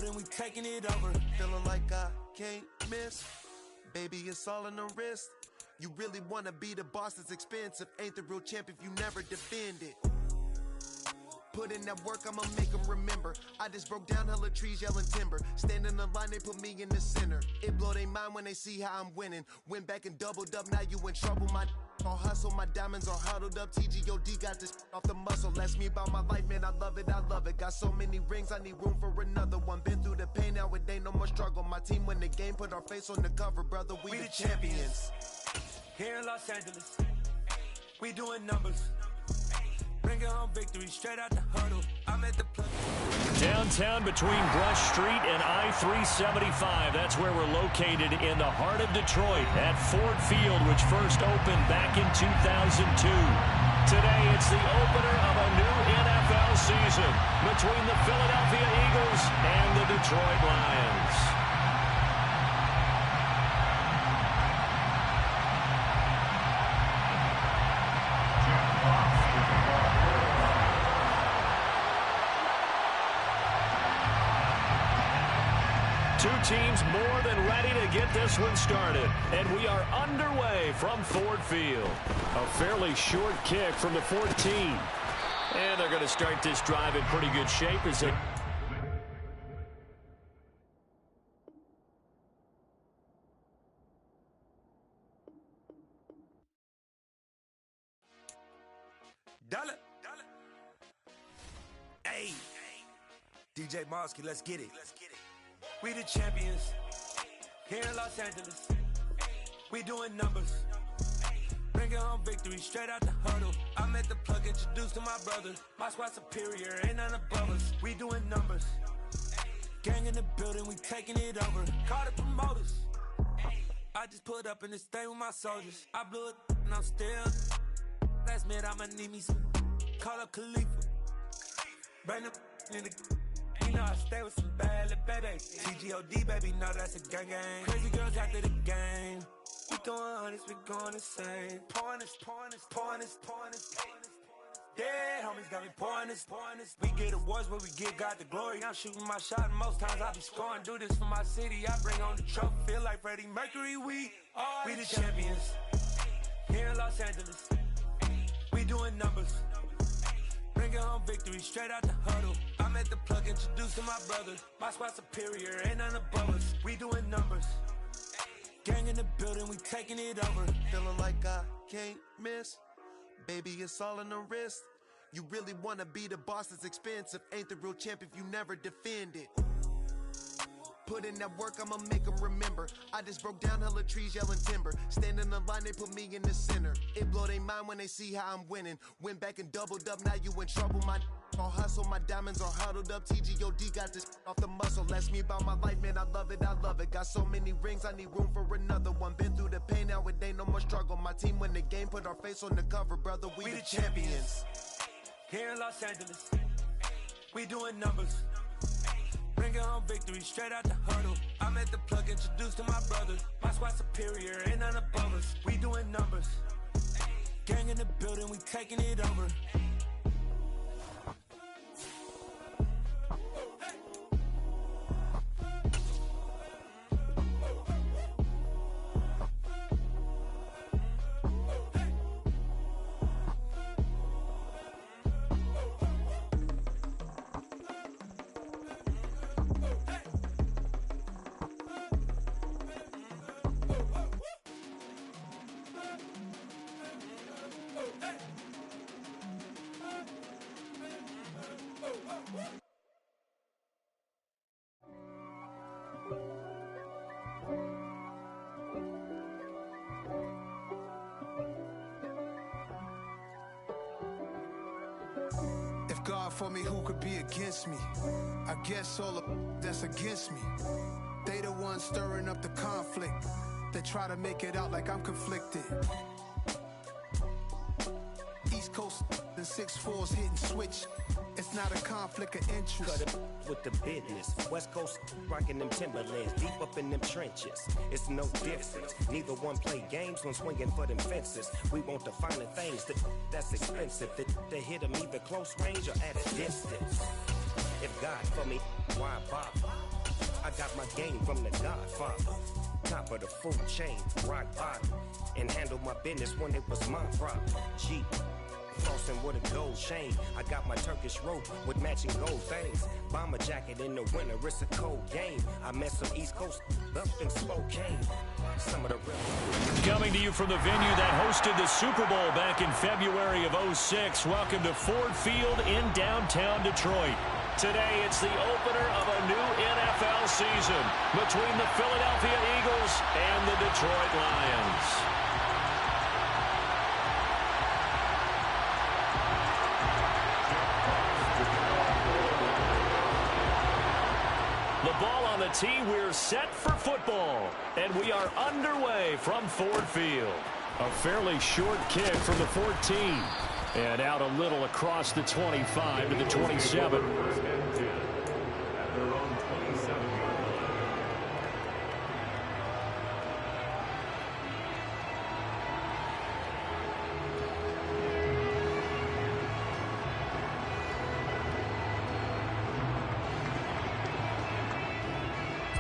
building, we taking it over. Feeling like I can't miss. Baby, it's all in the wrist. You really wanna be the boss, it's expensive. Ain't the real champ if you never defend it. Put in that work, I'ma make them remember. I just broke down hella trees, yelling timber. Stand in the line, they put me in the center. It blow their mind when they see how I'm winning. Went back and doubled up, now you in trouble. My all hustle, my diamonds are huddled up. TGOD got this off the muscle. Ask me about my life, man, I love it, I love it. Got so many rings, I need room for another one. Been through the pain, now it ain't no more struggle. My team win the game, put our face on the cover, brother, we the champions. Here in Los Angeles, we doing numbers. Bringing home victory straight out the huddle. I'm at the plug. Downtown between Brush Street and I-375. That's where we're located in the heart of Detroit at Ford Field, which first opened back in 2002. Today, it's the opener of a new NFL season between the Philadelphia Eagles and the Detroit Lions. Two teams more than ready to get this one started. And we are underway from Ford Field. A fairly short kick from the 14. And they're going to start this drive in pretty good shape as they... Hey, DJ Mosky, let's get it. We the champions, here in Los Angeles, we doing numbers, bringing home victory straight out the huddle. I'm at the plug, introduced to my brother, my squad superior, ain't none above us. We doing numbers, gang in the building, we taking it over. Call the promoters, I just put up in this thing with my soldiers. I blew it and I'm still, last minute I'ma need me some, call up Khalifa, bring them in the... You know I stay with some bad little baby. TGOD, baby, know that's a gang gang. Crazy girls after the game. We throwing hundreds, we going insane. Pouring this. Yeah, homies got me pouring this. We get awards, but we give God the glory. I'm shooting my shot, and most times I be scoring. Do this for my city, I bring on the trophy. Feel like Freddie Mercury, we the champions. Here in Los Angeles, we doing numbers. Bringing home victory straight out the huddle. I'm at the plug, introduced to my brother. My squad superior, ain't none above us. We doing numbers. Gang in the building, we taking it over. Feeling like I can't miss. Baby, it's all in the wrist. You really wanna be the boss, it's expensive. Ain't the real champ if you never defend it. Put in that work, I'ma make them remember. I just broke down hella trees, yelling timber. Stand in the line, they put me in the center. It blow their mind when they see how I'm winning. Went back and doubled up, now you in trouble. My all hustle, my diamonds are huddled up. TGOD got this off the muscle. Ask me about my life, man, I love it, I love it. Got so many rings, I need room for another one. Been through the pain, now it ain't no more struggle. My team win the game, put our face on the cover, brother, we the champions. Here in Los Angeles, we doing numbers. Bringing home victory straight out the huddle. I'm at the plug, introduced to my brother. My squad superior, ain't none above us. We doing numbers. Gang in the building, we taking it over. If God for me, who could be against me? I guess all of that's against me. They the ones stirring up the conflict. They try to make it out like I'm conflicted. East Coast and 6'4's hitting switch. It's not a conflict of interest. Cut it with the business. West Coast rocking them Timberlands, deep up in them trenches. It's no difference. Neither one play games when swinging for them fences. We want the finer things that's expensive. That hit them either close range or at a distance. If God for me, why bother? I got my game from the Godfather. Top of the food chain, rock bottom. And handle my business when it was my problem. Jeep, frosting with a gold chain. I got my Turkish rope with matching gold things. Bomber jacket in the winter, it's a cold game. I met some East Coast up in Spokane. Some of the real. Coming to you from the venue that hosted the Super Bowl back in February of '06. Welcome to Ford Field in downtown Detroit. Today, it's the opener of a new NFL season between the Philadelphia Eagles and the Detroit Lions. The ball on the tee, we're set for football, and we are underway from Ford Field. A fairly short kick from the 14. And out a little across the 25 to the 27.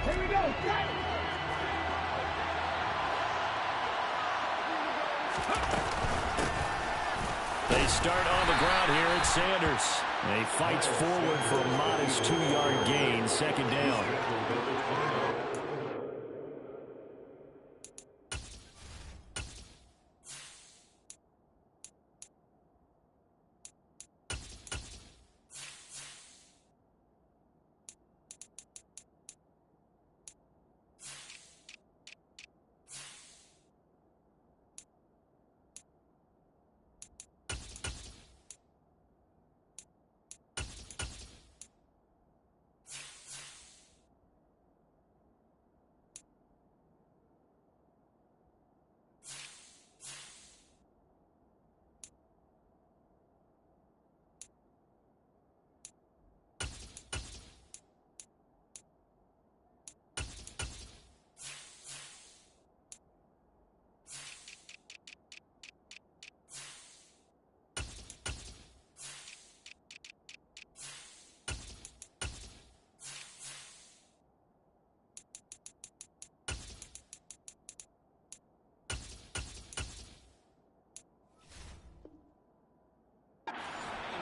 Here we go. They start on the ground here at Sanders. He fights forward for a modest 2-yard gain, second down.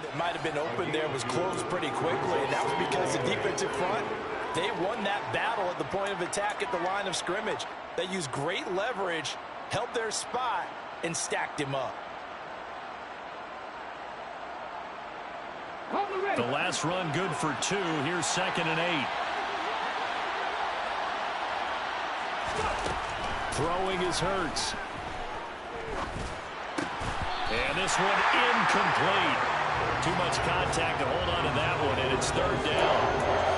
That might have been open there was closed pretty quickly, and that was because the defensive front, they won that battle at the point of attack at the line of scrimmage. They used great leverage, held their spot, and stacked him up. The last run good for 2. Here's 2nd and 8. Throwing is Hurts. And this one incomplete. Too much contact to hold on to that one, and it's 3rd down.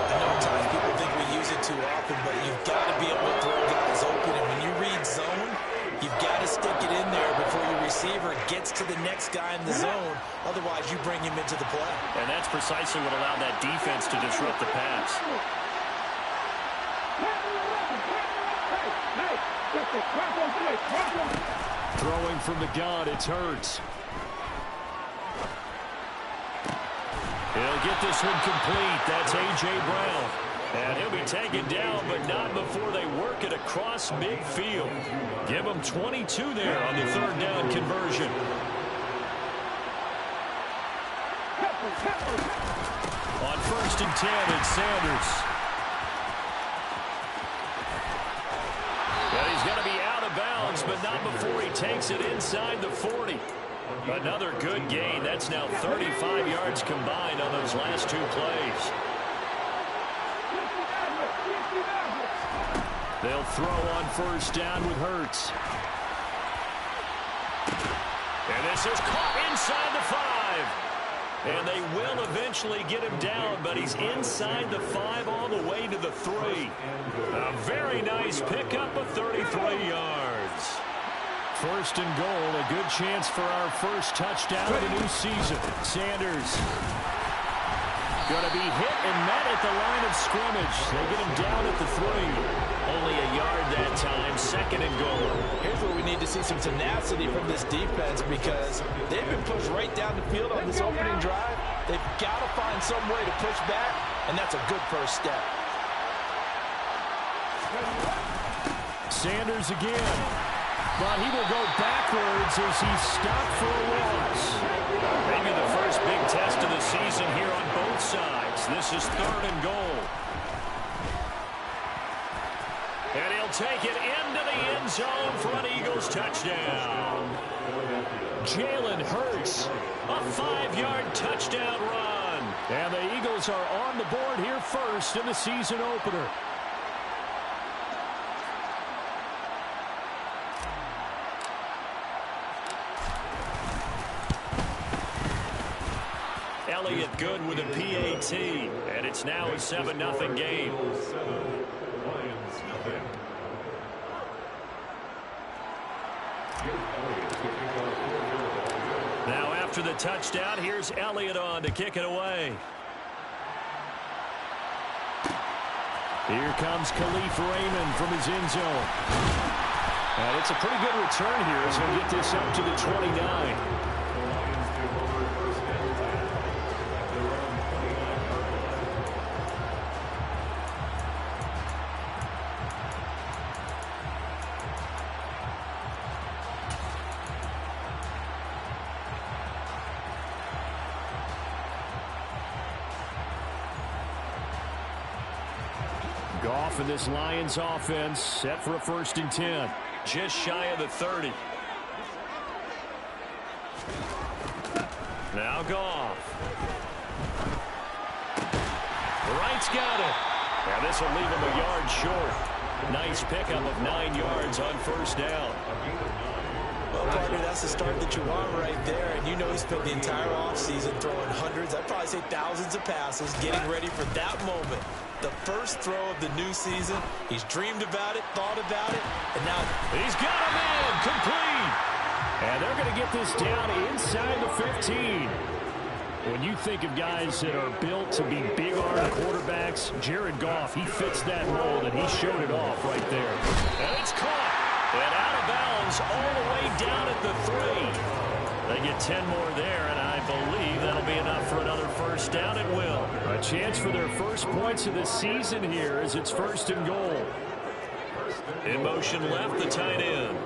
I know at times people think we use it too often, but you've got to be able to throw guys open. And when you read zone, you've got to stick it in there before your receiver gets to the next guy in the zone. Otherwise, you bring him into the play. And that's precisely what allowed that defense to disrupt the pass. Throwing from the gun, it's Hurts. He'll get this one complete. That's A.J. Brown. And he'll be taken down, but not before they work it across midfield. Give him 22 there on the 3rd down conversion. On 1st and 10, it's Sanders. But he's going to be out of bounds, but not before he takes it inside the 40. Another good gain. That's now 35 yards combined on those last 2 plays. They'll throw on 1st down with Hurts. And this is caught inside the 5. And they will eventually get him down, but he's inside the 5 all the way to the 3. A very nice pickup of 33 yards. 1st and goal, a good chance for our first touchdown of the new season. Sanders going to be hit and met at the line of scrimmage. They get him down at the 3. Only a yard that time, 2nd and goal. Here's where we need to see some tenacity from this defense because they've been pushed right down the field on this opening drive. They've got to find some way to push back and that's a good first step. Sanders again, but he will go backwards as he's stopped for a loss. Maybe the first big test of the season here on both sides. This is 3rd and goal. And he'll take it into the end zone for an Eagles touchdown. Jalen Hurts, a 5-yard touchdown run. And the Eagles are on the board here first in the season opener. Elliott good with a PAT, and it's now a 7-0 game. Now after the touchdown, here's Elliott on to kick it away. Here comes Khalif Raymond from his end zone. And it's a pretty good return here as he'll get this up to the 29. Goff and this Lions offense set for a 1st and 10. Just shy of the 30. Now Goff. Wright's got it. Now this will leave him a yard short. Nice pickup of 9 yards on 1st down. Well, partner, that's the start that you want right there. And you know he spent the entire offseason throwing hundreds, I'd probably say thousands of passes, getting ready for that moment. The first throw of the new season. He's dreamed about it, thought about it, and now he's got him in, complete. And they're going to get this down inside the 15. When you think of guys that are built to be big-arm quarterbacks, Jared Goff, he fits that mold, and he showed it off right there. And it's caught. And out of bounds all the way down at the 3. They get 10 more there, and I believe that'll be enough for another 1st down at will. A chance for their first points of the season here as it's 1st and goal. In motion left, the tight end.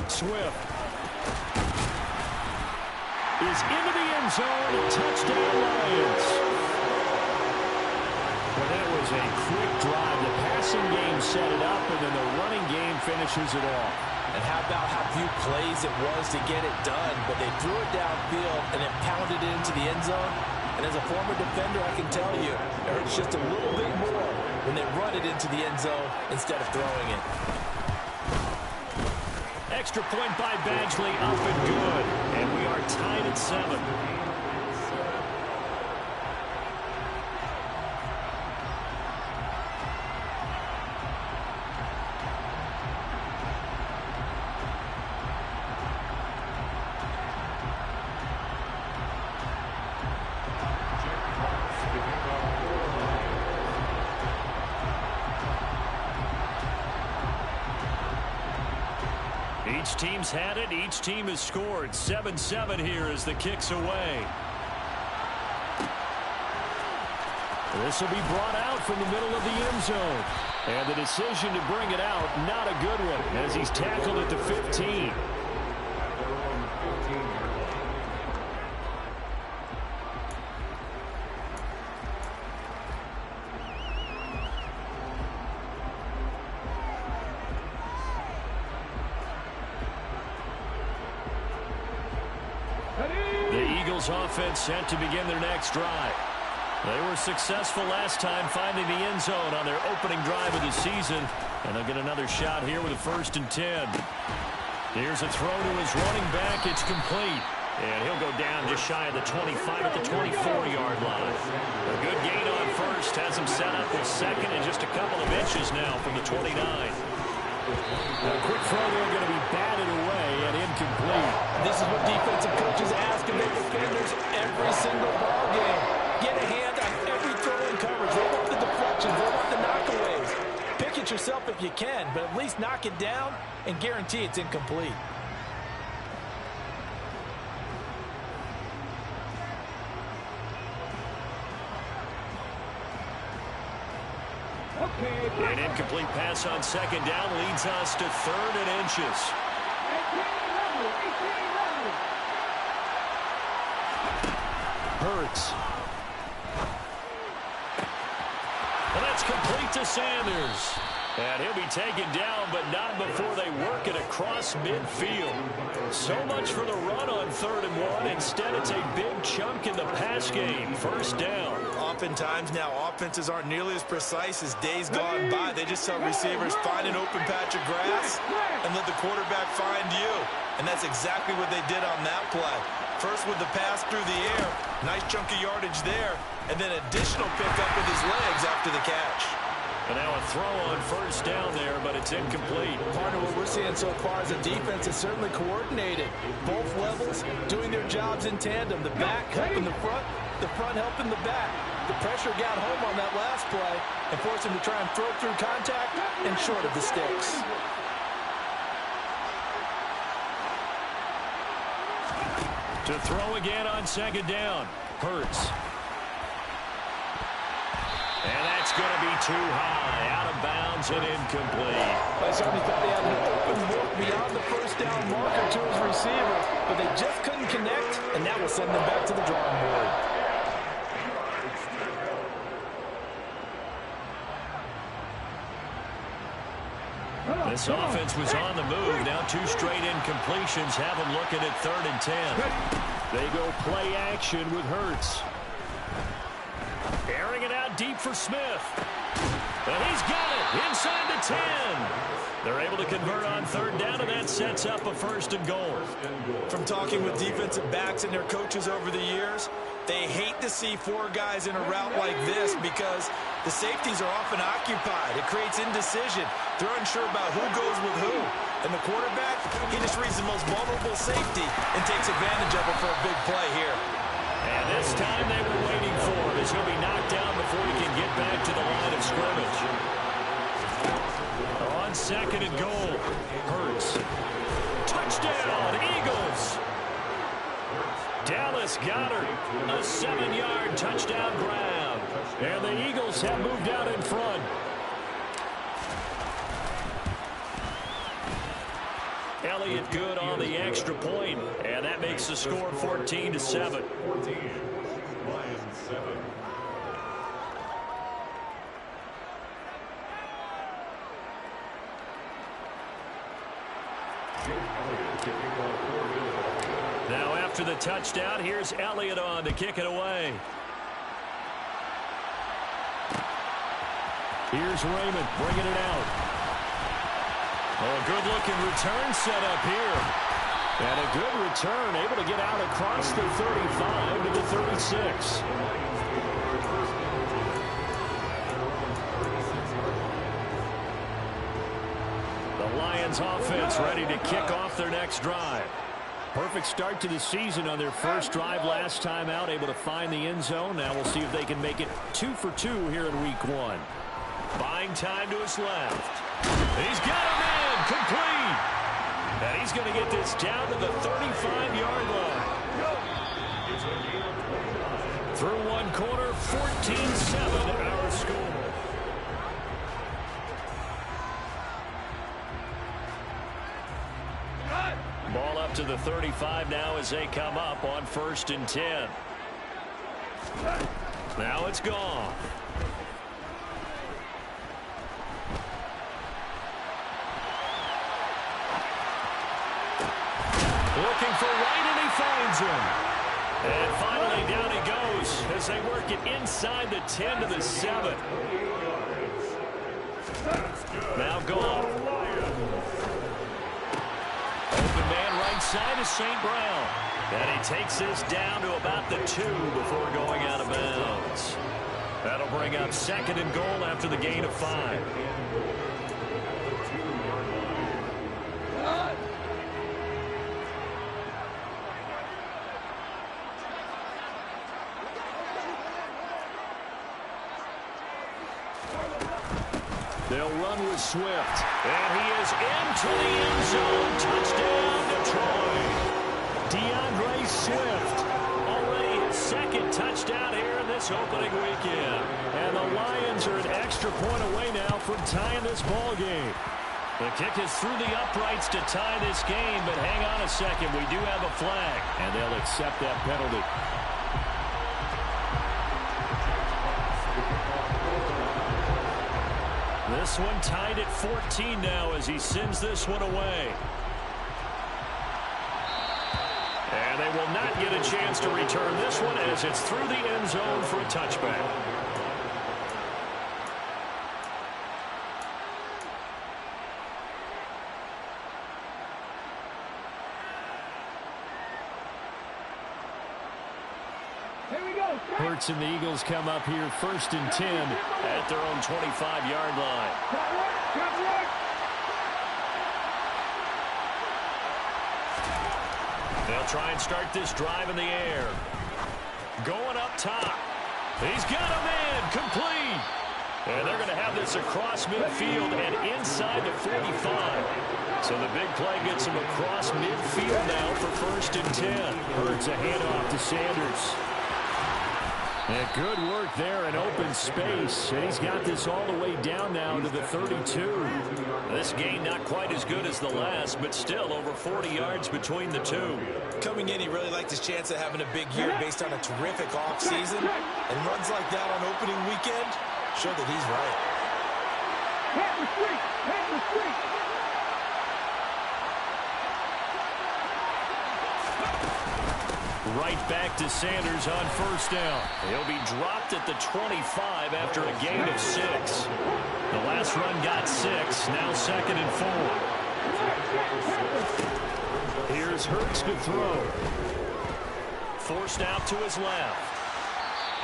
Swift is into the end zone. Touchdown, Lions. Well, that was a quick drive. The passing game set it up, and then the running game finishes it off. And how about how few plays it was to get it done, but they threw it downfield and then pounded it into the end zone. And as a former defender, I can tell you, it hurts just a little bit more when they run it into the end zone instead of throwing it. Extra point by Badgley, up and good. And we are tied at 7. Each team's had it. Each team has scored. 7-7 here as the kick's away. This will be brought out from the middle of the end zone. And the decision to bring it out, not a good one, as he's tackled at the 15. Offense set to begin their next drive. They were successful last time finding the end zone on their opening drive of the season, and they'll get another shot here with a 1st and 10. Here's a throw to his running back. It's complete, and he'll go down just shy of the 25 at the 24-yard line. A good gain on 1st has him set up with 2nd and just a couple of inches now from the 29. A quick throw there going to be batted away and incomplete. This is what defensive coaches ask of their defenders every single ball game. Get a hand on every throw in coverage. They want the deflections. They want the knockaways. Pick it yourself if you can, but at least knock it down and guarantee it's incomplete. An incomplete pass on second down leads us to 3rd and inches. Hurts. And that's complete to Sanders. And he'll be taken down, but not before they work it across midfield. So much for the run on 3rd and 1. Instead, it's a big chunk in the pass game. 1st down. Oftentimes now, offenses aren't nearly as precise as days gone by. They just tell receivers, find an open patch of grass and let the quarterback find you. And that's exactly what they did on that play. First with the pass through the air. Nice chunk of yardage there. And then additional pickup with his legs after the catch. And now a throw on 1st down there, but it's incomplete. Part of what we're seeing so far is the defense is certainly coordinated. Both levels doing their jobs in tandem. The back helping the front helping the back. The pressure got home on that last play and forced him to try and throw through contact and short of the sticks. To throw again on 2nd down. Hurts. And that's going to be too high. Out of bounds and incomplete. I certainly thought he had an open look beyond the 1st down marker to his receiver, but they just couldn't connect, and that will send them back to the drawing board. This offense was on the move. Now 2 straight incompletions have them looking at 3rd and 10. They go play action with Hurts. Airing it out deep for Smith. And he's got it inside the 10. They're able to convert on 3rd down, and that sets up a 1st and goal. From talking with defensive backs and their coaches over the years, they hate to see 4 guys in a route like this because the safeties are often occupied. It creates indecision. They're unsure about who goes with who. And the quarterback, he just reads the most vulnerable safety and takes advantage of it for a big play here. And this time they were waiting for him as he'll be knocked down before he can get back to the line of scrimmage. On 2nd and goal, Hurts. Touchdown, Eagles! Dallas Goedert, a 7-yard touchdown grab. And the Eagles have moved out in front. Elliott good on the extra point, and that makes the score 14-7. Now after the touchdown, here's Elliott on to kick it away. Here's Raymond bringing it out. Oh, a good-looking return set up here. And a good return, able to get out across the 35 to the 36. The Lions offense ready to kick off their next drive. Perfect start to the season on their first drive last time out, able to find the end zone. Now we'll see if they can make it 2 for 2 here in week 1. Buying time to his left. He's got him in, complete. And he's going to get this down to the 35-yard line. Through one quarter, 14-7 our score. Ball up to the 35 now as they come up on 1st and 10. Now it's gone. Looking for Wright, and he finds him. And finally down he goes as they work it inside the 10 to the 7. Now Goff. Open man right side is St. Brown. And he takes this down to about the 2 before going out of bounds. That'll bring up 2nd and goal after the gain of 5. They'll run with Swift. And he is into the end zone. Touchdown, Detroit. DeAndre Swift. Already his 2nd touchdown here in this this opening weekend. And the Lions are an extra point away now from tying this ball game. The kick is through the uprights to tie this game, but hang on a second. We do have a flag, and they'll accept that penalty. This one tied at 14 now as he sends this one away. And they will not get a chance to return this one as it's through the end zone for a touchback. Hurts and the Eagles come up here 1st and 10 at their own 25-yard line. They'll try and start this drive in the air. Going up top. He's got a man complete. And they're going to have this across midfield and inside the 45. So the big play gets him across midfield now for 1st and 10. Hurts a handoff to Sanders. And good work there in open space. And he's got this all the way down now to the 32. This game not quite as good as the last, but still over 40 yards between the two. Coming in, he really liked his chance of having a big year based on a terrific offseason. And runs like that on opening weekend show that he's right. Right back to Sanders on 1st down. He'll be dropped at the 25 after a gain of 6. The last run got 6. Now 2nd and 4. Here's Hurts to throw. Forced out to his left.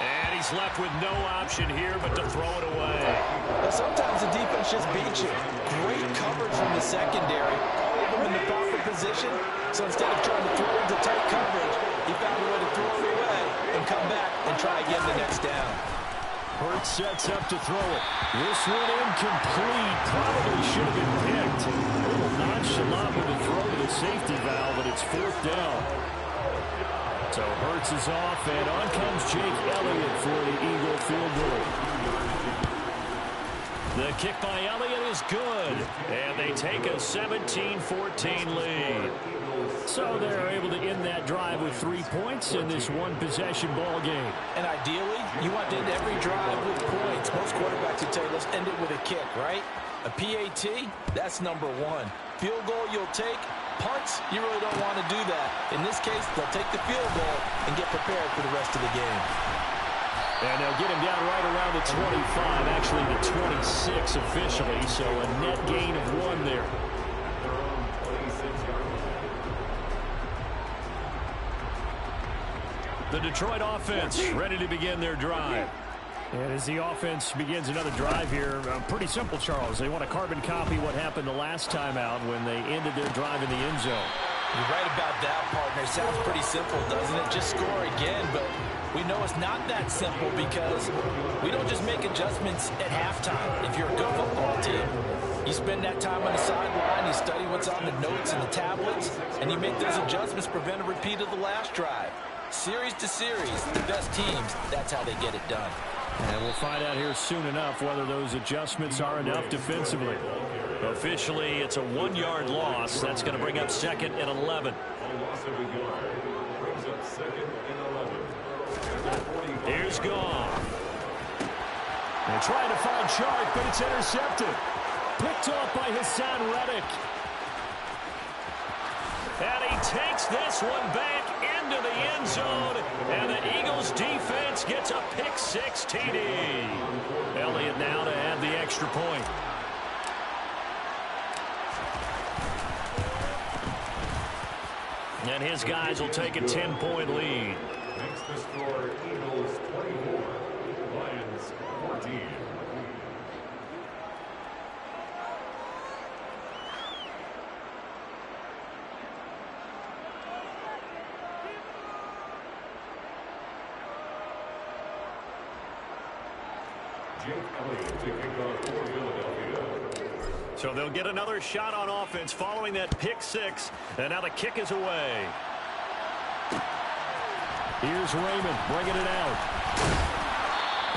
And he's left with no option here but to throw it away. Now, sometimes the defense just beats you. Great coverage from the secondary. All of them in the proper position. So instead of trying to throw into tight coverage, he found a way to throw it away and come back and try again the next down. Hurts sets up to throw it. This one incomplete. Probably should have been picked. A little nonchalant with the throw to the safety valve, but it's 4th down. So Hurts is off, and on comes Jake Elliott for the Eagle field goal. The kick by Elliott is good, and they take a 17-14 lead. So they're able to end that drive with 3 points in this one-possession ball game. And ideally, you want to end every drive with points. Most quarterbacks would tell you, let's end it with a kick, right? A PAT, that's number 1. Field goal you'll take. Punts, you really don't want to do that. In this case, they'll take the field goal and get prepared for the rest of the game. And they'll get him down right around the 25, actually the 26 officially, so a net gain of 1 there. The Detroit offense ready to begin their drive. And as the offense begins another drive here, pretty simple, Charles. They want to carbon copy what happened the last time out when they ended their drive in the end zone. You're right about that, partner. Sounds pretty simple, doesn't it? Just score again, but we know it's not that simple because we don't just make adjustments at halftime. If you're a good football team, you spend that time on the sideline, you study what's on the notes and the tablets, and you make those adjustments, prevent a repeat of the last drive. Series to series, the best teams, that's how they get it done. And we'll find out here soon enough whether those adjustments are enough defensively. Officially, it's a 1-yard loss. That's going to bring up 2nd and 11. Here's Goff. They're trying to find Chark, but it's intercepted. Picked off by Hassan Reddick. And he takes this one back into the end zone, and the Eagles defense gets a pick-6 TD. Elliott now to add the extra point. And his guys will take a 10-point lead. Makes the score Eagles 24, Lions 14. So they'll get another shot on offense following that pick-6, and now the kick is away. Here's Raymond bringing it out.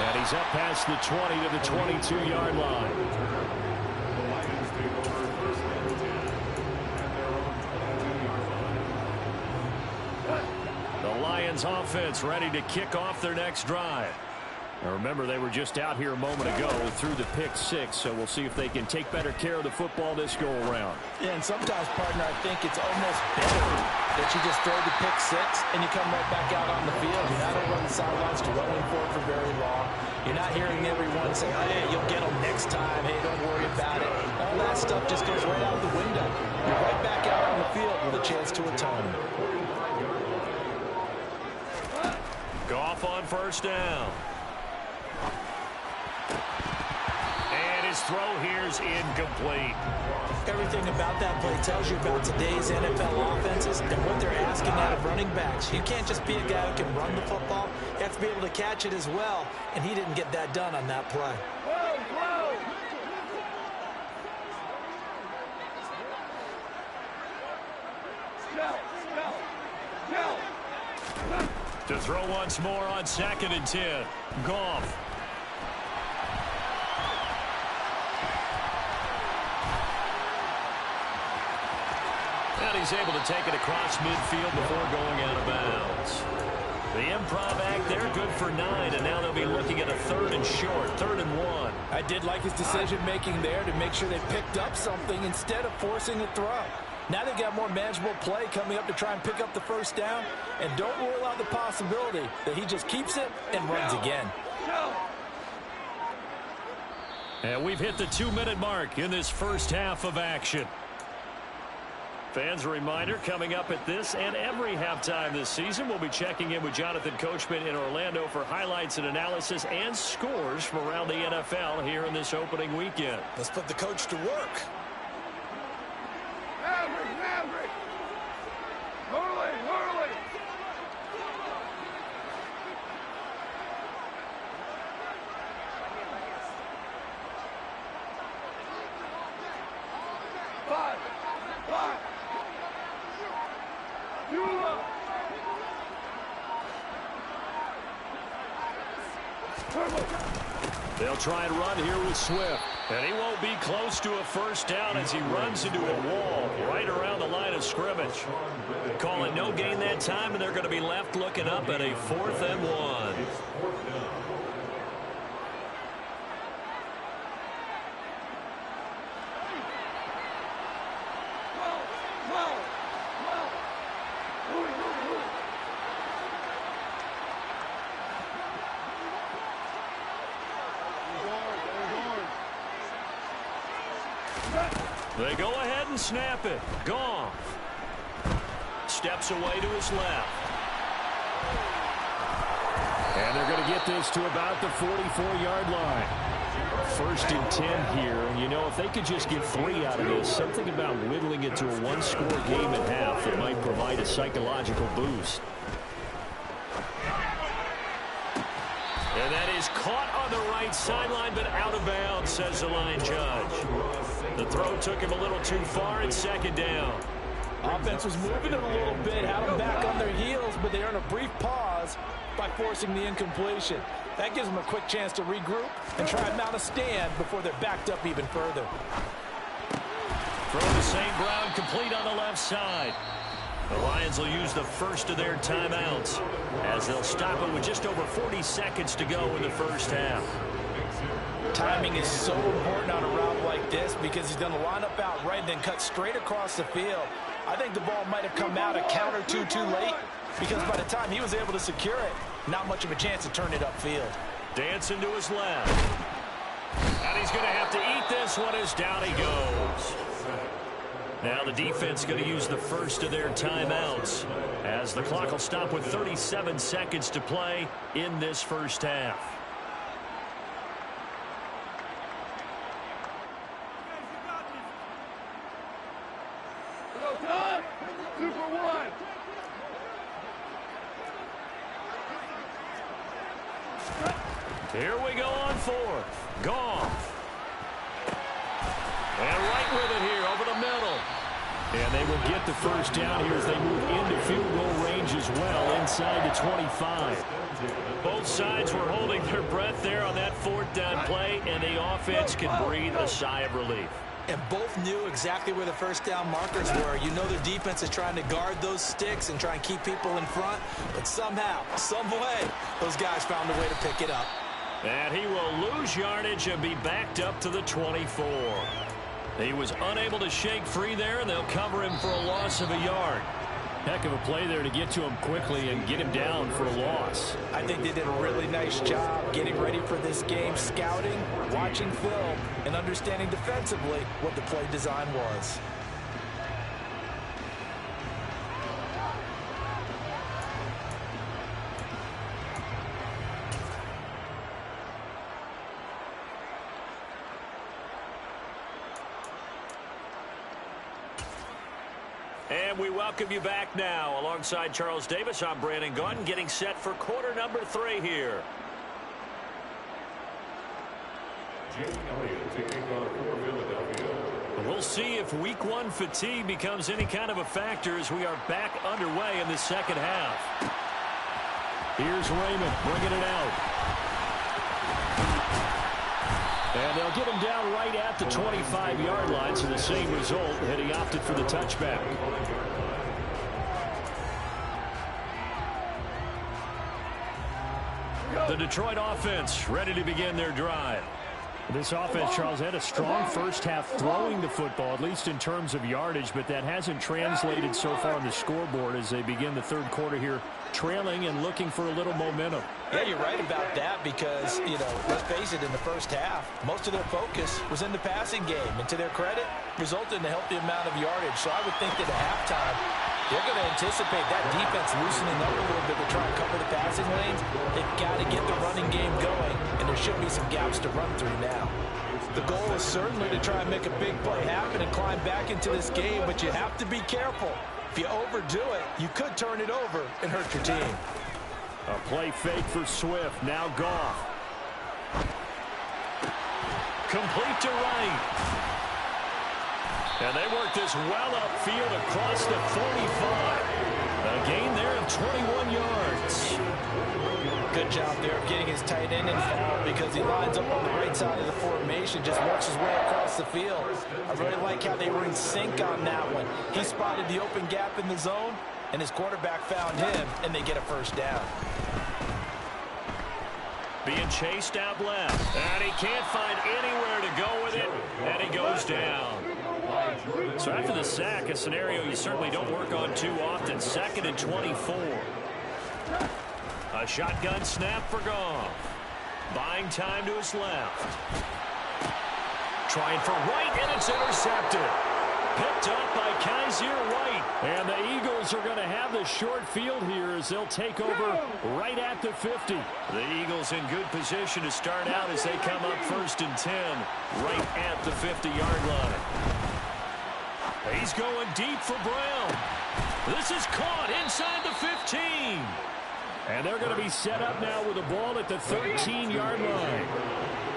And he's up past the 20 to the 22-yard line. The Lions take over 1st and 10 at their own 22-yard line. The Lions offense ready to kick off their next drive. Now remember, they were just out here a moment ago through the pick 6, so we'll see if they can take better care of the football this go-around. Yeah, and sometimes, partner, I think it's almost better that you just throw the pick 6 and you come right back out on the field. You're not over on the sidelines dwelling for it for very long. You're not hearing everyone say, hey, you'll get them next time. Hey, don't worry about it. All that stuff just goes right out the window. You're right back out on the field with a chance to atone. Goff on 1st down. And his throw here's incomplete. Everything about that play tells you about today's NFL offenses and what they're asking out of running backs. You can't just be a guy who can run the football. You have to be able to catch it as well, and he didn't get that done on that play. To throw once more on 2nd and 10. Goff. And he's able to take it across midfield before going out of bounds. The improv act there, good for 9, and now they'll be looking at a 3rd and short, 3rd and 1. I did like his decision-making there to make sure they picked up something instead of forcing a throw. Now they've got more manageable play coming up to try and pick up the 1st down, and don't rule out the possibility that he just keeps it and runs again. And we've hit the 2-minute mark in this first half of action. Fans, a reminder, coming up at this and every halftime this season, we'll be checking in with Jonathan Coachman in Orlando for highlights and analysis and scores from around the NFL here in this opening weekend. Let's put the coach to work. Maverick! Hurley! Five! They'll try and run here with Swift. And he won't be close to a 1st down as he runs into a wall right around the line of scrimmage. Call it no gain that time, and they're going to be left looking up at a 4th and 1. They go ahead and snap it. Goff steps away to his left. And they're going to get this to about the 44-yard line. 1st and 10 here. And, you know, if they could just get 3 out of this, something about whittling it to a 1-score game at half that might provide a psychological boost. And that is caught on the right sideline, but out of bounds, says the line judge. The throw took him a little too far in 2nd down. Offense was moving it a little bit, had them back on their heels, but they earn a brief pause by forcing the incompletion. That gives them a quick chance to regroup and try and mount a stand before they're backed up even further. Throw to St. Brown, complete on the left side. The Lions will use the first of their timeouts as they'll stop it with just over 40 seconds to go in the first half. Timing is so important on a route like this because he's going to line up out right and then cut straight across the field. I think the ball might have come out a count or two too late because by the time he was able to secure it, not much of a chance to turn it upfield. Dancing to his left. And he's going to have to eat this one as down he goes. Now the defense going to use the first of their timeouts as the clock will stop with 37 seconds to play in this first half. Time! 2 for 1! Here we go on 4th. Goff. And right with it here over the middle. And they will get the first down here as they move into field goal range as well, inside the 25. Both sides were holding their breath there on that fourth down play, and the offense can breathe a sigh of relief. And both knew exactly where the first down markers were. You know their defense is trying to guard those sticks and try and keep people in front, but somehow, some way, those guys found a way to pick it up. And he will lose yardage and be backed up to the 24. He was unable to shake free there, and they'll cover him for a loss of a yard. Heck of a play there to get to him quickly and get him down for a loss. I think they did a really nice job getting ready for this game, scouting, watching film, and understanding defensively what the play design was. And we welcome you back now. Alongside Charles Davis, I'm Brandon Gaudin, getting set for quarter number 3 here. We'll see if week 1 fatigue becomes any kind of a factor as we are back underway in the second half. Here's Raymond bringing it out. And they'll get him down right at the 25-yard line, so the same result, and he opted for the touchback. The Detroit offense ready to begin their drive. This offense, Charles, had a strong first half throwing the football, at least in terms of yardage, but that hasn't translated so far on the scoreboard as they begin the third quarter here, trailing and looking for a little momentum. Yeah, you're right about that because, let's face it, in the first half, most of their focus was in the passing game. And to their credit, resulted in a healthy amount of yardage. So I would think that at halftime, they're going to anticipate that defense loosening up a little bit to try and cover the passing lanes. They've got to get the running game going, and there should be some gaps to run through now. The goal is certainly to try and make a big play happen and climb back into this game, but you have to be careful. If you overdo it, you could turn it over and hurt your team. A play fake for Swift. Now Goff. Complete to Wright. And they work this well upfield across the 45. A gain there of 21 yards. Good job there of getting his tight end involved because he lines up on the right side of the formation, just works his way across the field. I really like how they were in sync on that one. He spotted the open gap in the zone, and his quarterback found him, and they get a first down. Being chased out left, and he can't find anywhere to go with it, and he goes down. So after the sack, a scenario you certainly don't work on too often. 2nd and 24. A shotgun snap for Goff. Buying time to his left. Trying for Wright, and it's intercepted. Picked up by Kaiser White. And the Eagles are going to have the short field here as they'll take over right at the 50. The Eagles in good position to start out as they come up 1st and 10 right at the 50-yard line. He's going deep for Brown. This is caught inside the 15. And they're going to be set up now with the ball at the 13-yard line.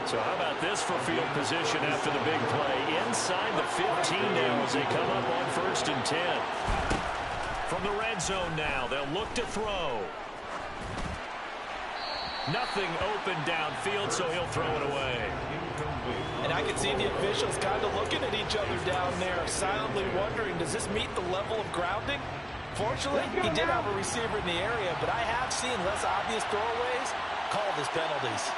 So how about this for field position after the big play? Inside the 15 now as they come up on 1st and 10. From the red zone now, they'll look to throw. Nothing open downfield, so he'll throw it away. And I can see the officials kind of looking at each other down there, silently wondering, does this meet the level of grounding? Fortunately, he did have a receiver in the area, but I have seen less obvious throwaways called as penalties.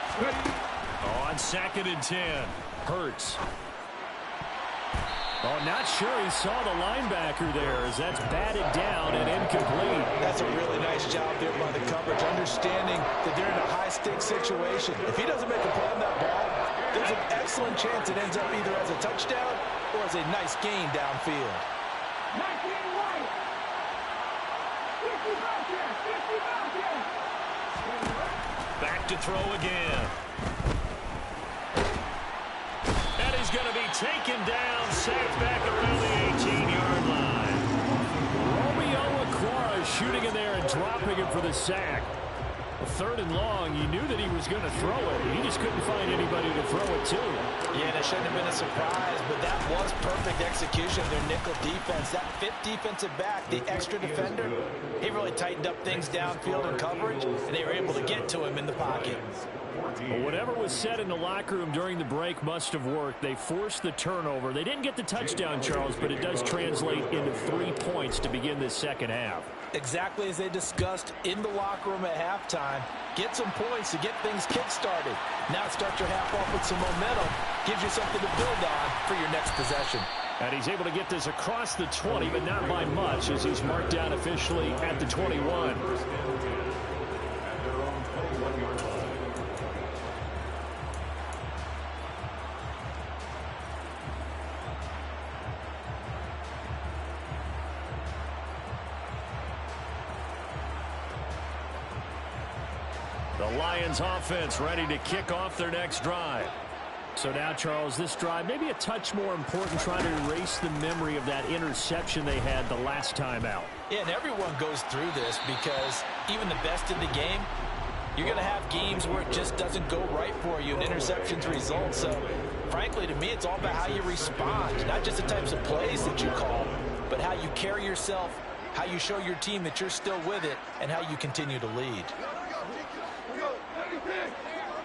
On 2nd and 10, Hurts. Oh, not sure he saw the linebacker there as that's batted down and incomplete. That's a really nice job there by the coverage, understanding that they're in a high-stakes situation. If he doesn't make a play on that ball, there's an excellent chance it ends up either as a touchdown or as a nice gain downfield. Back to throw again. And he's going to be taken down, sacked back around the 18-yard line. Romeo Okwara shooting in there and dropping him for the sack. Third and long, you knew that he was going to throw it. He just couldn't find anybody to throw it to. Yeah, and it shouldn't have been a surprise, but that was perfect execution of their nickel defense. That fifth defensive back, the extra defender, he really tightened up things downfield in coverage, and they were able to get to him in the pocket. Well, whatever was said in the locker room during the break must have worked. They forced the turnover. They didn't get the touchdown, Charles, but it does translate into 3 points to begin this second half. Exactly as they discussed in the locker room at halftime. Get some points to get things kick-started. Now start your half off with some momentum. Gives you something to build on for your next possession. And he's able to get this across the 20, but not by much, as he's marked down officially at the 21. The Lions offense ready to kick off their next drive. So now, Charles, this drive maybe a touch more important, trying to erase the memory of that interception they had the last time out. Yeah, and everyone goes through this because even the best in the game, you're going to have games where it just doesn't go right for you and interceptions result. So, frankly, to me, it's all about how you respond, not just the types of plays that you call, but how you carry yourself, how you show your team that you're still with it, and how you continue to lead.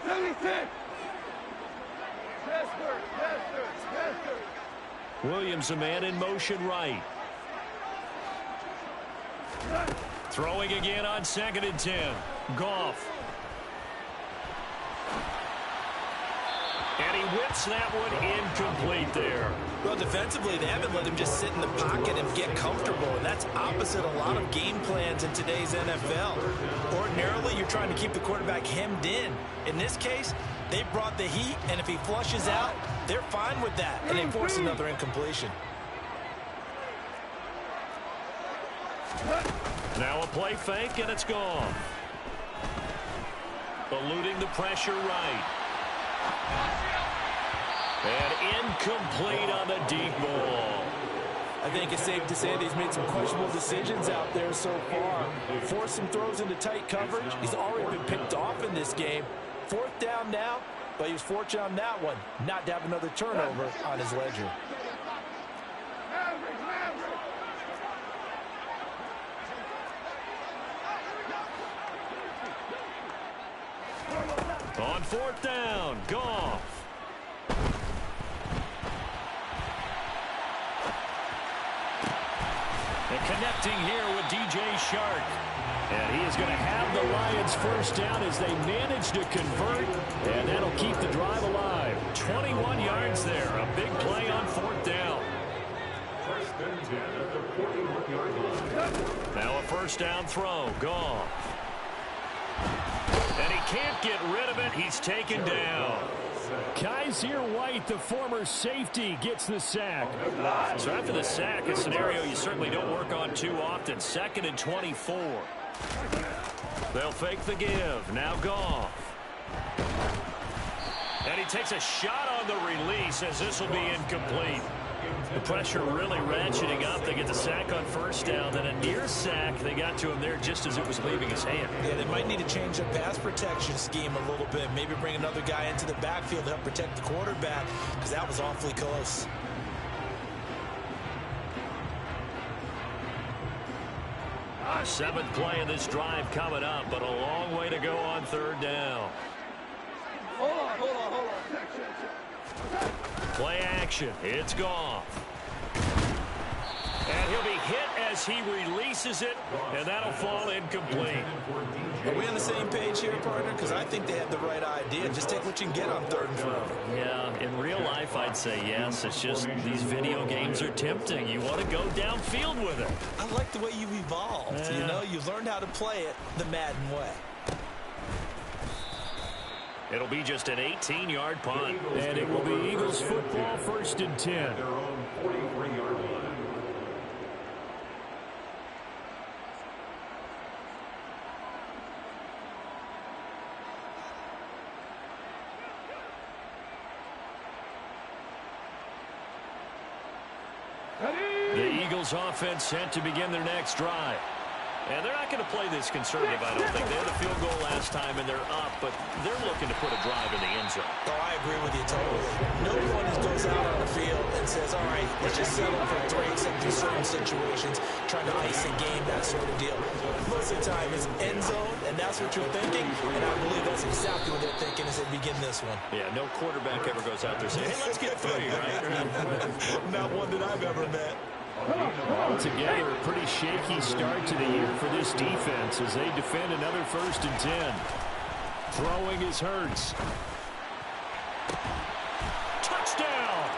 76. Williams, a man in motion right. Throwing again on 2nd and 10. Goff. And he whips that one incomplete there. Well, defensively, they haven't let him just sit in the pocket and get comfortable, and that's opposite a lot of game plans in today's NFL. Ordinarily, you're trying to keep the quarterback hemmed in. In this case, they brought the heat, and if he flushes out, they're fine with that, and they force another incompletion. Now a play fake, and it's gone. Eluding the pressure right. And incomplete on the deep ball. I think it's safe to say that he's made some questionable decisions out there so far. Forced some throws into tight coverage. He's already been picked off in this game. 4th down now, but he was fortunate on that one not to have another turnover on his ledger. On 4th down, Goff. And connecting here with DJ Shark. And he is going to have the Lions first down as they manage to convert. And that'll keep the drive alive. 21 yards there. A big play on 4th down. First and 10 at the 41-yard line. Now a first down throw. Goff. And he can't get rid of it. He's taken down. Kaiser White, the former safety, gets the sack. So after the sack, a scenario you certainly don't work on too often. 2nd and 24. They'll fake the give. Now Goff. And he takes a shot on the release as this will be incomplete. The pressure really ratcheting up. They get the sack on first down. Then a near sack. They got to him there just as it was leaving his hand. Yeah, they might need to change their pass protection scheme a little bit. Maybe bring another guy into the backfield to help protect the quarterback, because that was awfully close. Seventh play of this drive coming up, but a long way to go on 3rd down. Hold on. Play action. It's Goff. And he'll be hit as he releases it, and that'll fall incomplete. Are we on the same page here, partner? Because I think they had the right idea. Just take what you can get on 3rd and forever. Yeah, in real life, I'd say yes. It's just these video games are tempting. You want to go downfield with it. I like the way you've evolved. Yeah. You know, you've learned how to play it the Madden way. It'll be just an 18-yard punt. And it will be Eagles football, 1st and 10. Their own 43-yard line. The Eagles offense set to begin their next drive. And they're not going to play this conservative, I don't think. They had a field goal last time, and they're up, but they're looking to put a drive in the end zone. Oh, I agree with you totally. No one goes out on the field and says, all right, let's just settle for 3 except in certain situations, trying to ice a game, that sort of deal. Most of the time, it's end zone, and that's what you're thinking, and I believe that's exactly what they're thinking as they begin this one. Yeah, no quarterback ever goes out there saying, hey, let's get 3, right? Not one that I've ever met. Altogether, a pretty shaky start to the year for this defense as they defend another 1st and 10. Throwing is Hurts. Touchdown!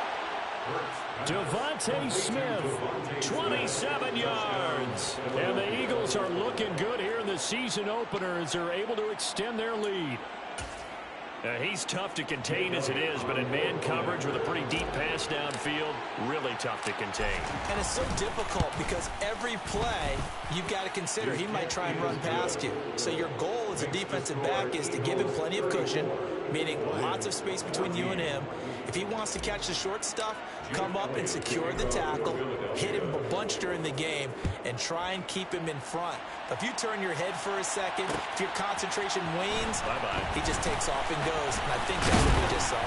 Devontae Smith, 27 yards. And the Eagles are looking good here in the season opener as they're able to extend their lead. He's tough to contain as it is, but in man coverage with a pretty deep pass downfield, really tough to contain. And it's so difficult because every play you've got to consider. He might try and run past you. So your goal as a defensive back is to give him plenty of cushion, meaning lots of space between you and him. If he wants to catch the short stuff, come up and secure the tackle, hit him a bunch during the game, and try and keep him in front. If you turn your head for a second, if your concentration wanes, he just takes off and goes. And I think that's what we just saw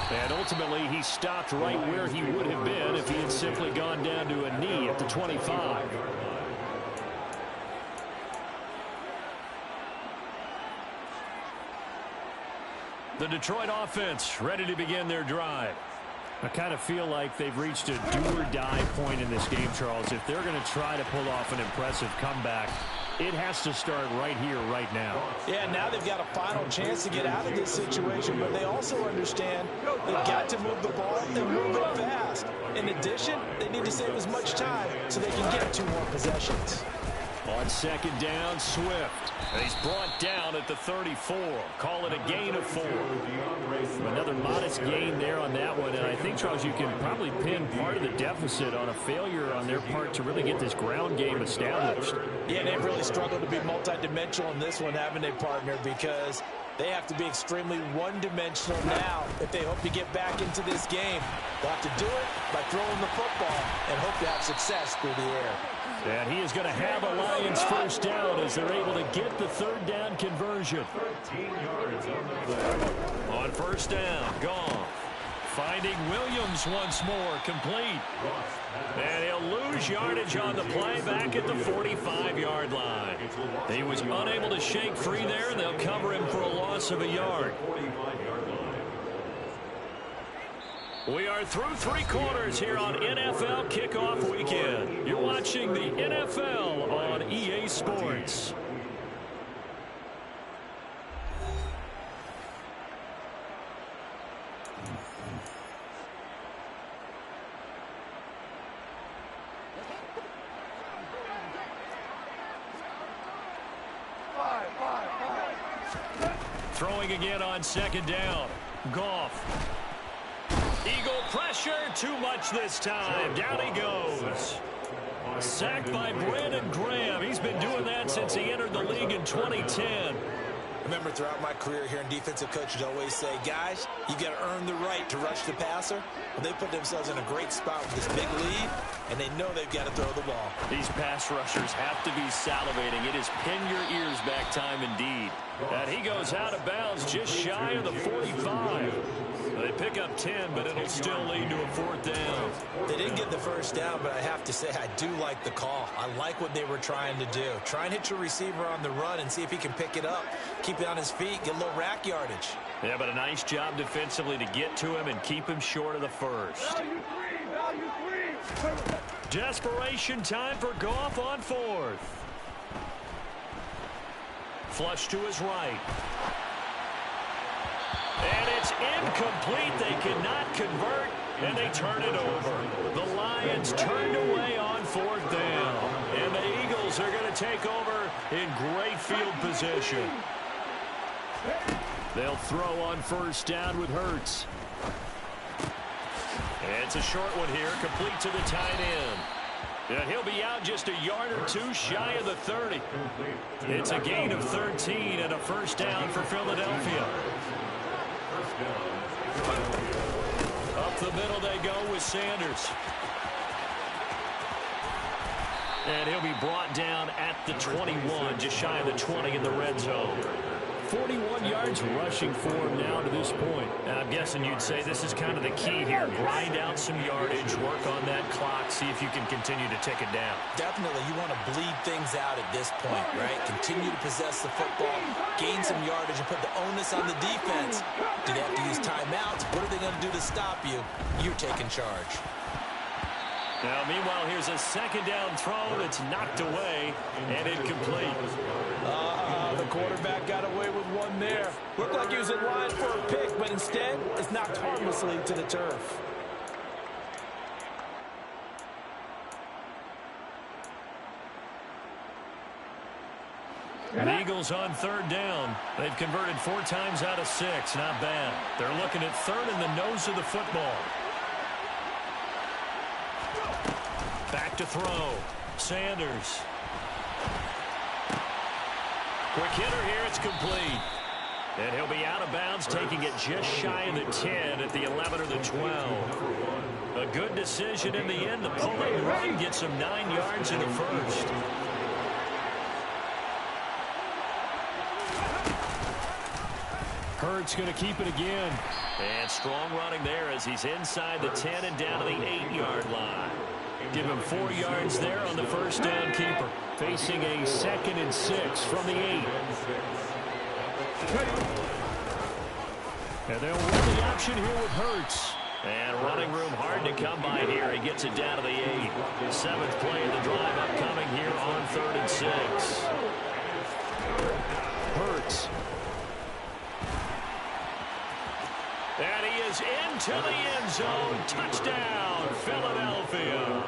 there. And ultimately, he stopped right where he would have been if he had simply gone down to a knee at the 25. The Detroit offense ready to begin their drive. I kind of feel like they've reached a do-or-die point in this game, Charles. If they're going to try to pull off an impressive comeback, it has to start right here, right now. Yeah, now they've got a final chance to get out of this situation, but they also understand they've got to move the ball and move it fast. In addition, they need to save as much time so they can get 2 more possessions. On 2nd down, Swift. And he's brought down at the 34. Call it a gain of 4. Another modest gain there on that one. And I think, Charles, you can probably pin part of the deficit on a failure on their part to really get this ground game established. Yeah, they've really struggled to be multidimensional in this one, haven't they, partner? Because they have to be extremely one-dimensional now if they hope to get back into this game. They'll have to do it by throwing the football and hope to have success through the air. And he is going to have a Lions 1st down as they're able to get the 3rd down conversion. On 1st down, Goff. Finding Williams once more, complete. And he'll lose yardage on the play back at the 45-yard line. He was unable to shake free there, and they'll cover him for a loss of a yard. We are through 3 quarters here on NFL Kickoff Weekend. You're watching the NFL on EA Sports. Throwing again on 2nd down. Goff. Eagle pressure, too much this time. Down he goes. Sacked by Brandon Graham. He's been doing that since he entered the league in 2010. Remember, throughout my career here in defensive coaches always say, guys, you got to earn the right to rush the passer. Well, they put themselves in a great spot with this big lead, and they know they've got to throw the ball. These pass rushers have to be salivating. It is pin your ears back time indeed. And he goes out of bounds just shy of the 45. They pick up 10, but it'll still lead to a 4th down. They didn't get the 1st down, but I have to say I do like the call. I like what they were trying to do. Try and hit your receiver on the run and see if he can pick it up. Keep it on his feet, get a little rack yardage. Yeah, but a nice job defensively to get to him and keep him short of the 1st. Value three. Desperation time for Goff on 4th. Flush to his right. And it's incomplete. They cannot convert, and they turn it over. The Lions turned away on 4th down. And the Eagles are going to take over in great field position. They'll throw on 1st down with Hurts. And it's a short one here, complete to the tight end. And he'll be out just a yard or 2 shy of the 30. It's a gain of 13 and a 1st down for Philadelphia. Up the middle they go with Sanders. And he'll be brought down at the 21, just shy of the 20 in the red zone. 41 yards rushing for him now to this point. And I'm guessing you'd say this is kind of the key here. Grind out some yardage, work on that clock, see if you can continue to tick it down. Definitely, you want to bleed things out at this point, right? Continue to possess the football, gain some yardage, and put the onus on the defense. Do they have to use timeouts? What are they going to do to stop you? You're taking charge. Now, meanwhile, here's a second down throw that's knocked away and incomplete. The quarterback got away with one there. Looked like he was in line for a pick, but instead, it's knocked harmlessly to the turf. The Eagles on third down. They've converted 4 times out of 6. Not bad. They're looking at third in the nose of the football. Back to throw. Sanders. Quick hitter here. It's complete. And he'll be out of bounds, taking it just shy of the 10 at the 11 or the 12. A good decision in the end. The pull-and run gets him 9 yards in the first. Hurts going to keep it again. And strong running there as he's inside the 10 and down to the 8-yard line. Give him 4 yards there on the first down keeper. Facing a 2nd and 6 from the 8. And they'll run the option here with Hurts. And running room hard to come by here. He gets it down to the 8. 7th play of the drive upcoming here on 3rd and 6. Hurts. And he is into the end zone. Touchdown, Philadelphia.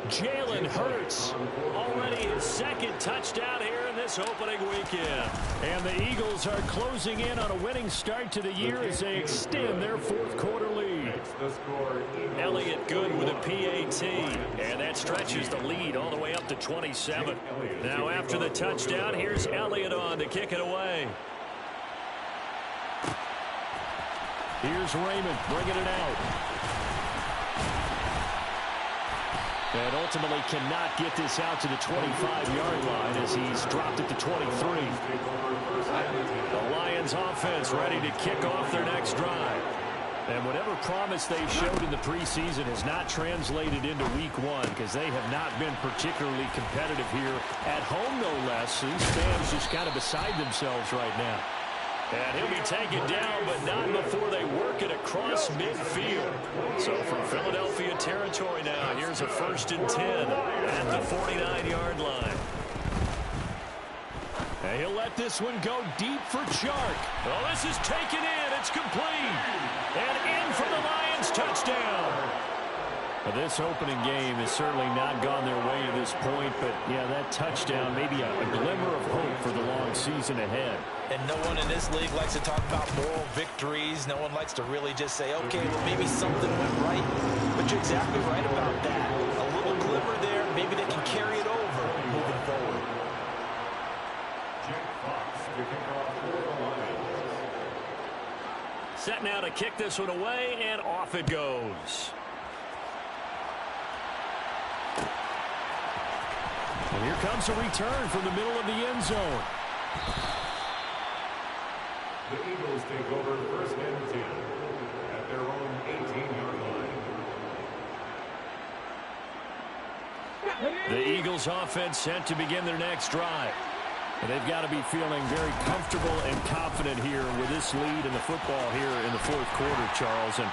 Jalen Hurts, already his 2nd touchdown here in this opening weekend. And the Eagles are closing in on a winning start to the year as they extend their 4th quarter lead. Elliott Good with a PAT, and that stretches the lead all the way up to 27. Now after the touchdown, here's Elliott on to kick it away. Here's Raymond bringing it out. And ultimately cannot get this out to the 25-yard line as he's dropped it to 23. The Lions offense ready to kick off their next drive. And whatever promise they showed in the preseason has not translated into week 1 because they have not been particularly competitive here at home, no less. These fans just kind of beside themselves right now. And he'll be taken down, but not before they work it across midfield. So from Philadelphia territory now, here's a 1st and 10 at the 49-yard line. And he'll let this one go deep for Chark. Oh, this is taken in. It's complete. And in for the Lions touchdown. Well, this opening game has certainly not gone their way to this point, but yeah, that touchdown, maybe a glimmer of hope for the long season ahead. And no one in this league likes to talk about moral victories. No one likes to really just say, okay, well, maybe something went right. But you're exactly right about that. A little glimmer there, maybe they can carry it over moving forward. Set now to kick this one away, and off it goes. And here comes a return from the middle of the end zone. The Eagles take over 1st and 10 at their own 18-yard line. The Eagles offense set to begin their next drive. And they've got to be feeling very comfortable and confident here with this lead in the football here in the 4th quarter, Charles. And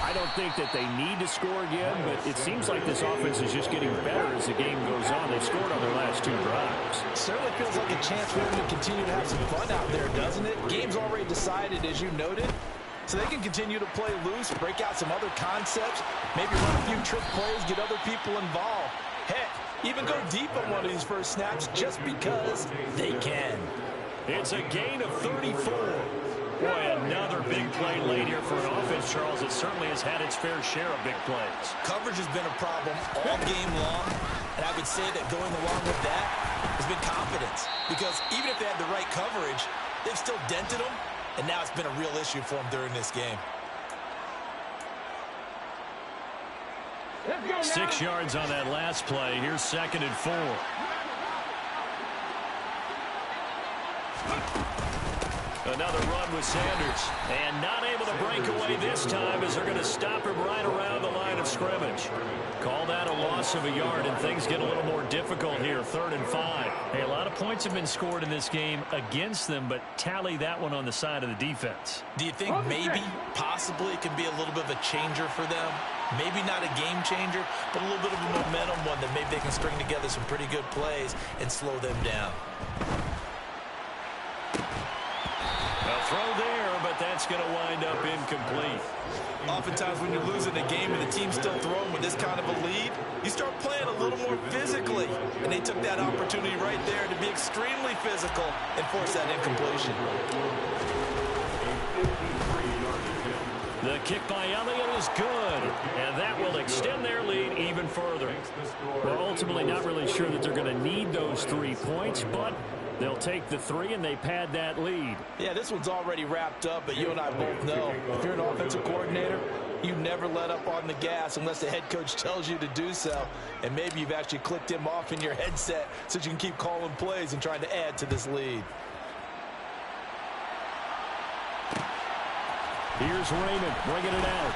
I don't think that they need to score again, but it seems like this offense is just getting better as the game goes on. They've scored on their last 2 drives. Certainly feels like a chance for them to continue to have some fun out there, doesn't it? Game's already decided, as you noted, so they can continue to play loose, break out some other concepts, maybe run a few trick plays, get other people involved. Heck, even go deep on one of these first snaps just because they can. It's a gain of 34. Boy, another big play late here for an offense, Charles, that certainly has had its fair share of big plays. Coverage has been a problem all game long, and I would say that going along with that has been confidence. Because even if they had the right coverage, they've still dented them, and now it's been a real issue for them during this game. 6 yards on that last play. Here's 2nd and 4. Another run with Sanders. And not able to break away this time as they're going to stop him right around the line of scrimmage. Call that a loss of a yard, and things get a little more difficult here, 3rd and 5. Hey, a lot of points have been scored in this game against them, but tally that one on the side of the defense. Do you think maybe, possibly, it can be a little bit of a changer for them? Maybe not a game changer, but a little bit of a momentum one that maybe they can string together some pretty good plays and slow them down. A throw there, but that's going to wind up incomplete. Oftentimes when you're losing a game and the team's still throwing with this kind of a lead, you start playing a little more physically. And they took that opportunity right there to be extremely physical and force that incompletion. The kick by Elliott is good, and that will extend their lead even further. Well, ultimately not really sure that they're going to need those 3 points, but they'll take the 3 and they pad that lead. Yeah, this one's already wrapped up, but you and I both know if you're an offensive coordinator, you never let up on the gas unless the head coach tells you to do so. And maybe you've actually clicked him off in your headset so you can keep calling plays and trying to add to this lead. Here's Raymond bringing it out.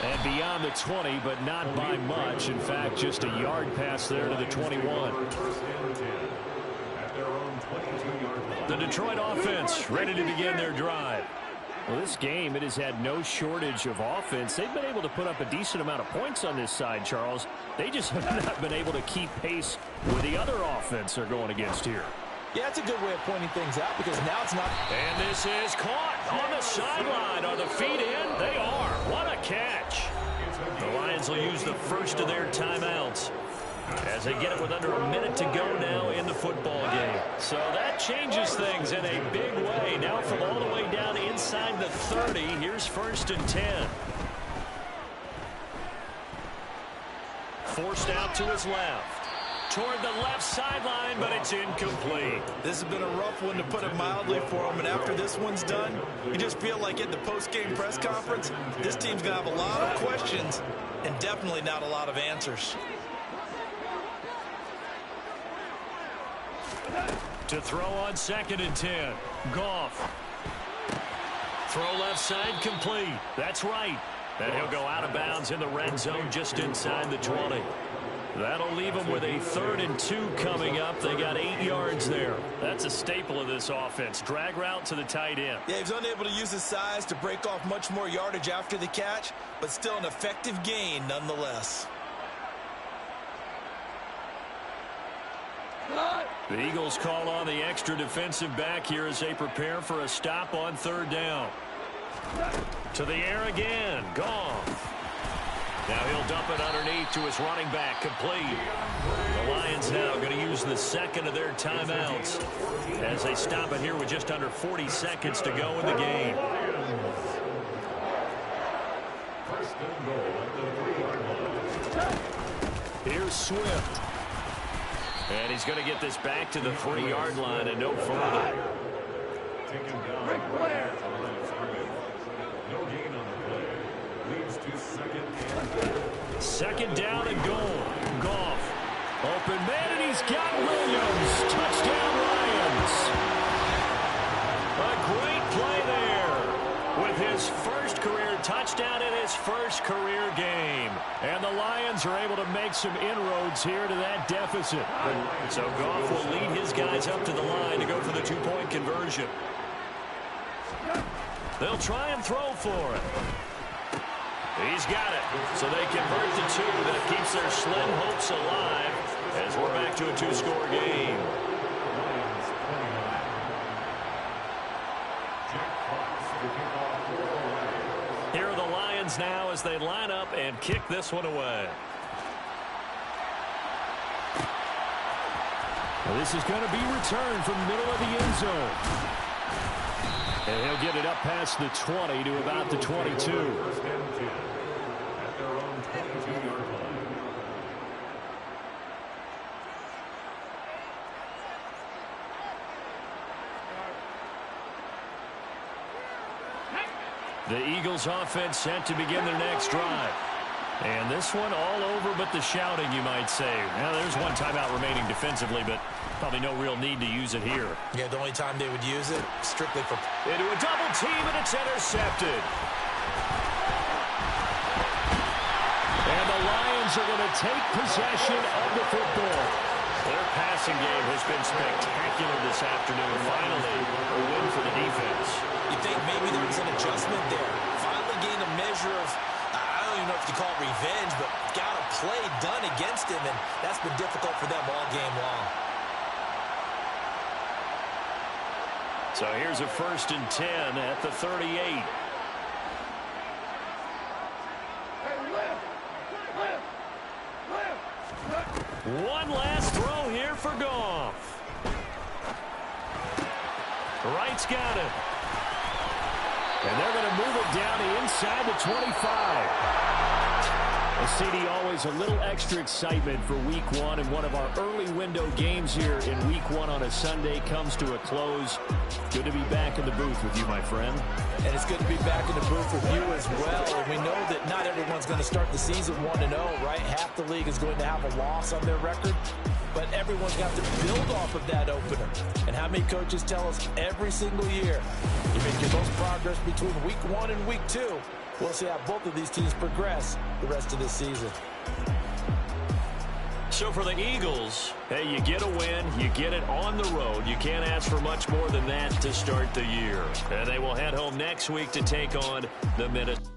And beyond the 20, but not by much. In fact, just a yard pass there to the 21. The Detroit offense ready to begin their drive. Well, this game, it has had no shortage of offense. They've been able to put up a decent amount of points on this side, Charles. They just have not been able to keep pace with the other offense they're going against here. Yeah, it's a good way of pointing things out because now it's not. And this is caught on the sideline. Are the feet in? They are. What a catch. The Lions will use the first of their timeouts as they get it with under a minute to go now in the football game. So that changes things in a big way. Now from all the way down inside the 30, here's 1st and 10. Forced out to his left. Toward the left sideline, but it's incomplete. This has been a rough one, to put it mildly, for him. And after this one's done, you just feel like at the post-game press conference, this team's going to have a lot of questions and definitely not a lot of answers. To throw on 2nd and 10. Goff. Throw left side complete. That's right. And he'll go out of bounds in the red zone just inside the 20. That'll leave them with a 3rd and 2 coming up. They got 8 yards there. That's a staple of this offense. Drag route to the tight end. Yeah, he was unable to use his size to break off much more yardage after the catch, but still an effective gain nonetheless. The Eagles call on the extra defensive back here as they prepare for a stop on 3rd down. To the air again. Goff. Now he'll dump it underneath to his running back, complete. The Lions now going to use the 2nd of their timeouts as they stop it here with just under 40 seconds to go in the game. Here's Swift. And he's going to get this back to the 3-yard line and no further. Rick Blair. No gain on the play. Leads to 2nd and 2nd down and goal. Goff. Open man, and he's got Williams. Touchdown, Lions. A great play there with his first career touchdown in his first career game. And the Lions are able to make some inroads here to that deficit. So Goff will lead his guys up to the line to go for the 2-point conversion. They'll try and throw for it. He's got it. So they convert the 2. That keeps their slim hopes alive as we're back to a 2-score game. Here are the Lions now as they line up and kick this one away. Well, this is going to be returned from the middle of the end zone. And he'll get it up past the 20 to about the 22. The Eagles offense set to begin their next drive. And this one all over but the shouting, you might say. Now, there's one timeout remaining defensively, but probably no real need to use it here. Yeah, the only time they would use it, strictly for... Into a double team, and it's intercepted. And the Lions are going to take possession of the football. Their passing game has been spectacular this afternoon. Finally, a win for the defense. You think maybe there was an adjustment there. Finally gained a measure of, I don't even know if you call it revenge, but got a play done against him, and that's been difficult for them all game long. So here's a 1st and 10 at the 38. One last throw here for Goff. Wright's got it. And they're going to move it down to inside the 25. Well, CD, always a little extra excitement for Week 1, and one of our early window games here in Week 1 on a Sunday comes to a close. Good to be back in the booth with you, my friend. And it's good to be back in the booth with you as well. And we know that not everyone's going to start the season 1-0, right? Half the league is going to have a loss on their record. But everyone's got to build off of that opener. And how many coaches tell us every single year, you make your most progress between Week 1 and Week 2. We'll see how both of these teams progress the rest of this season. So for the Eagles, hey, you get a win, you get it on the road. You can't ask for much more than that to start the year. And they will head home next week to take on the Minnesota.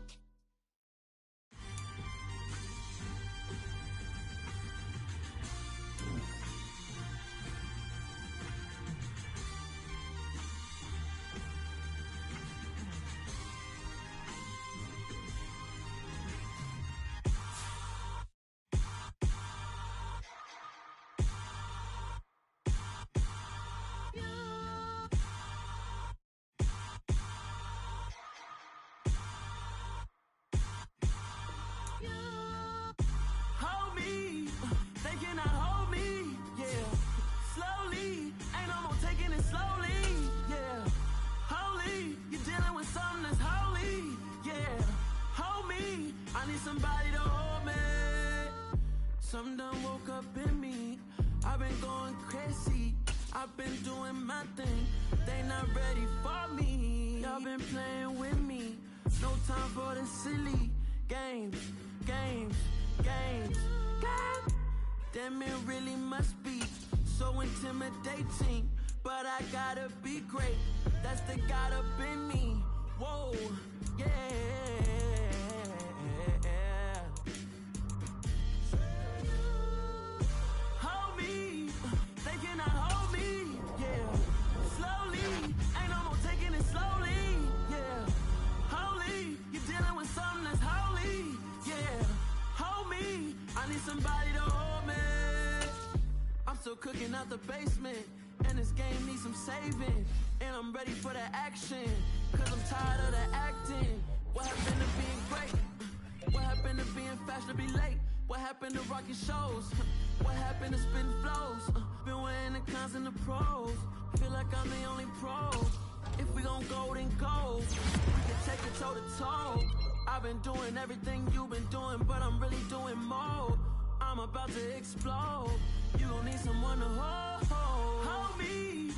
Somebody to hold me. Something done woke up in me. I've been going crazy. I've been doing my thing. They not ready for me. Y'all been playing with me. No time for the silly games. Damn, it really must be so intimidating. But I gotta be great. That's the God up in me. Whoa, yeah. Somebody to hold me. I'm still cooking out the basement, and this game needs some saving. And I'm ready for the action, cause I'm tired of the acting. What happened to being great? What happened to being fashionably late? What happened to rocking shows? What happened to spitting flows? Been wearing the cons and the pros. Feel like I'm the only pro. If we gon' go, then go. We can take it toe to toe. I've been doing everything you've been doing, but I'm really doing more. I'm about to explode. You gon' need someone to hold me.